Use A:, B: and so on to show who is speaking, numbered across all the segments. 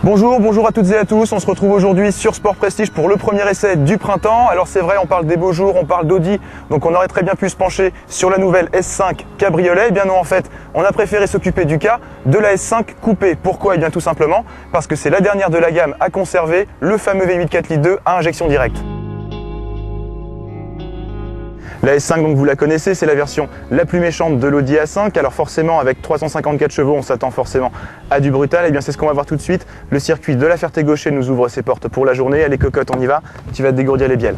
A: Bonjour à toutes et à tous, on se retrouve aujourd'hui sur Sport Prestige pour le premier essai du printemps. Alors c'est vrai, on parle des beaux jours, on parle d'Audi, donc on aurait très bien pu se pencher sur la nouvelle S5 Cabriolet. Eh bien non, en fait, on a préféré s'occuper du cas de la S5 Coupé. Pourquoi? Eh bien tout simplement parce que c'est la dernière de la gamme à conserver le fameux V8 4 litres 2 à injection directe. La S5, donc vous la connaissez, c'est la version la plus méchante de l'Audi A5. Alors forcément, avec 354 chevaux, on s'attend forcément à du brutal. Et bien c'est ce qu'on va voir tout de suite. Le circuit de la Ferté-Gaucher nous ouvre ses portes pour la journée. Allez cocotte, on y va. Tu vas te dégourdir les bielles.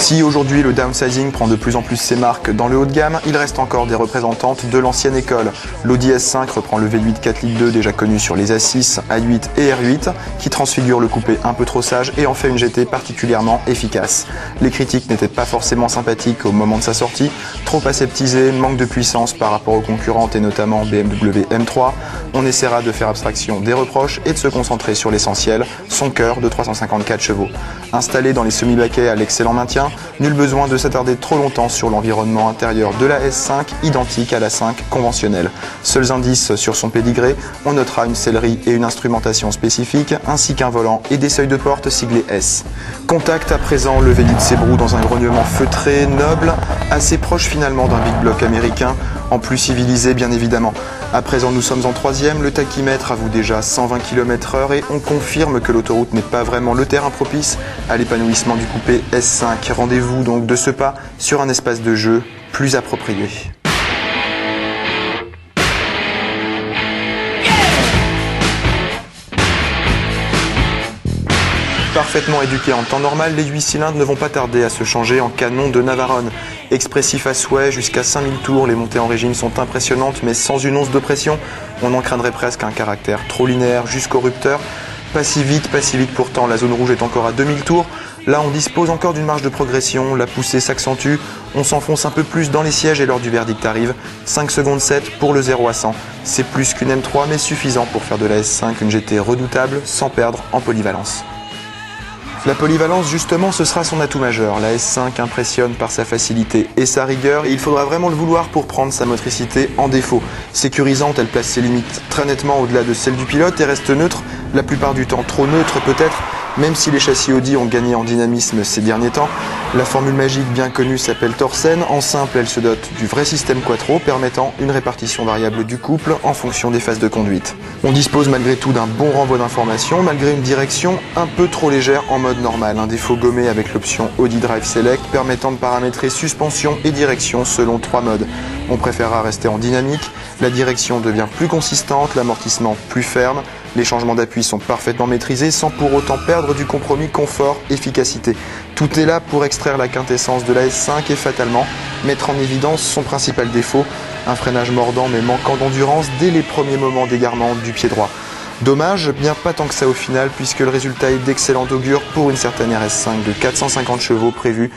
A: Si aujourd'hui le downsizing prend de plus en plus ses marques dans le haut de gamme, il reste encore des représentantes de l'ancienne école. L'Audi S5 reprend le V8 4 litres 2 déjà connu sur les A6, A8 et R8, qui transfigure le coupé un peu trop sage et en fait une GT particulièrement efficace. Les critiques n'étaient pas forcément sympathiques au moment de sa sortie, trop aseptisé, manque de puissance par rapport aux concurrentes et notamment BMW M3. On essaiera de faire abstraction des reproches et de se concentrer sur l'essentiel, son cœur de 354 chevaux. Installé dans les semi-baquets à l'excellent maintien, nul besoin de s'attarder trop longtemps sur l'environnement intérieur de la S5, identique à la 5 conventionnelle. Seuls indices sur son pédigré, on notera une sellerie et une instrumentation spécifique, ainsi qu'un volant et des seuils de porte siglés S. Contact à présent le V8 s'ébroue dans un grognement feutré, noble, assez proche finalement d'un big block américain, en plus civilisé bien évidemment. À présent nous sommes en troisième, le tachymètre avoue déjà 120 km/h et on confirme que l'autoroute n'est pas vraiment le terrain propice à l'épanouissement du coupé S5. Rendez-vous donc de ce pas sur un espace de jeu plus approprié. Parfaitement éduqués en temps normal, les 8 cylindres ne vont pas tarder à se changer en canon de Navarone. Expressif à souhait, jusqu'à 5000 tours, les montées en régime sont impressionnantes, mais sans une once de pression. On en craindrait presque un caractère trop linéaire jusqu'au rupteur. Pas si vite pourtant, la zone rouge est encore à 2000 tours. Là, on dispose encore d'une marge de progression, la poussée s'accentue, on s'enfonce un peu plus dans les sièges et l'heure du verdict arrive. 5 secondes 7 pour le 0 à 100. C'est plus qu'une M3, mais suffisant pour faire de la S5 une GT redoutable sans perdre en polyvalence. La polyvalence, justement, ce sera son atout majeur. La S5 impressionne par sa facilité et sa rigueur, et il faudra vraiment le vouloir pour prendre sa motricité en défaut. Sécurisante, elle place ses limites très nettement au-delà de celles du pilote et reste neutre, la plupart du temps trop neutre peut-être, même si les châssis Audi ont gagné en dynamisme ces derniers temps. La formule magique bien connue s'appelle Torsen. En simple, elle se dote du vrai système Quattro, permettant une répartition variable du couple en fonction des phases de conduite. On dispose malgré tout d'un bon renvoi d'informations, malgré une direction un peu trop légère en mode normal. Un défaut gommé avec l'option Audi Drive Select, permettant de paramétrer suspension et direction selon 3 modes. On préférera rester en dynamique, la direction devient plus consistante, l'amortissement plus ferme, les changements d'appui sont parfaitement maîtrisés sans pour autant perdre du compromis confort-efficacité. Tout est là pour extraire la quintessence de la S5 et fatalement mettre en évidence son principal défaut, un freinage mordant mais manquant d'endurance dès les premiers moments d'égarement du pied droit. Dommage, bien pas tant que ça au final, puisque le résultat est d'excellent augure pour une certaine RS5 de 450 chevaux prévue